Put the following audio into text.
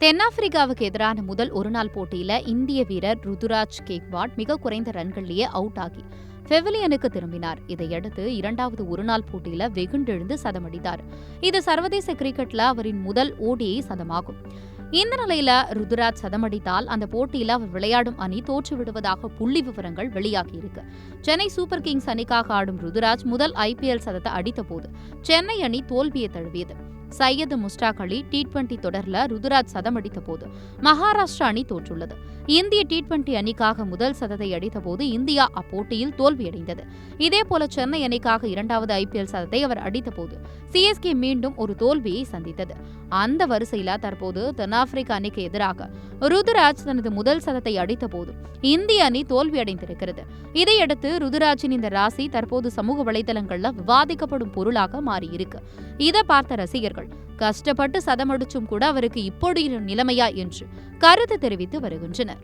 தென்னாப்பிரிக்காவுக்கு எதிரான முதல் ஒருநாள் போட்டியில இந்திய வீரர் ருதுராஜ் கேக்வாட் மிக குறைந்த ரன்களிலேயே அவுட் ஆகி பெவிலியனுக்கு திரும்பினார். இதையடுத்து இரண்டாவது ஒருநாள் போட்டியில வெகுண்டெழுந்து சதமடித்தார். இது சர்வதேச கிரிக்கெட்ல அவரின் முதல் ODI சதமாகும். இந்த நிலையில ருதுராஜ் சதமடித்தால் அந்த போட்டியில அவர் விளையாடும் அணி தோற்றுவிடுவதாக புள்ளி விவரங்கள் வெளியாகியிருக்கு. சென்னை சூப்பர் கிங்ஸ் அணிக்காக ஆடும் ருதுராஜ் முதல் IPL சதத்தை அடித்தபோது சென்னை அணி தோல்வியை தழுவியது. சையது முஸ்டாக் அலி T20 தொடர்ல ருதுராஜ் சதமடித்த போது மகாராஷ்டிரா அணி தோற்றுள்ளது. இந்திய T20 அணிக்காக முதல் சதத்தை அடித்தபோது இந்தியா அப்போட்டியில் தோல்வியடைந்தது. இதேபோல சென்னை அணிக்காக இரண்டாவது IPL சதத்தை அவர் அடித்தபோது CSK மீண்டும் ஒரு தோல்வியை சந்தித்தது. அந்த வரிசையில தற்போது தென்னாப்பிரிக்க அணிக்கு எதிராக ருதுராஜ் தனது முதல் சதத்தை அடித்தபோது இந்திய அணி தோல்வியடைந்திருக்கிறது. இதையடுத்து ருதுராஜின் இந்த ராசி தற்போது சமூக வலைதளங்கள்ல விவாதிக்கப்படும் பொருளாக மாறியிருக்கு. இதை பார்த்த ரசிகர்கள் கஷ்டப்பட்டு சதமடிச்சும் கூட அவருக்கு இப்படி நிலைமையா என்று கருத்து தெரிவித்து வருகின்றனர்.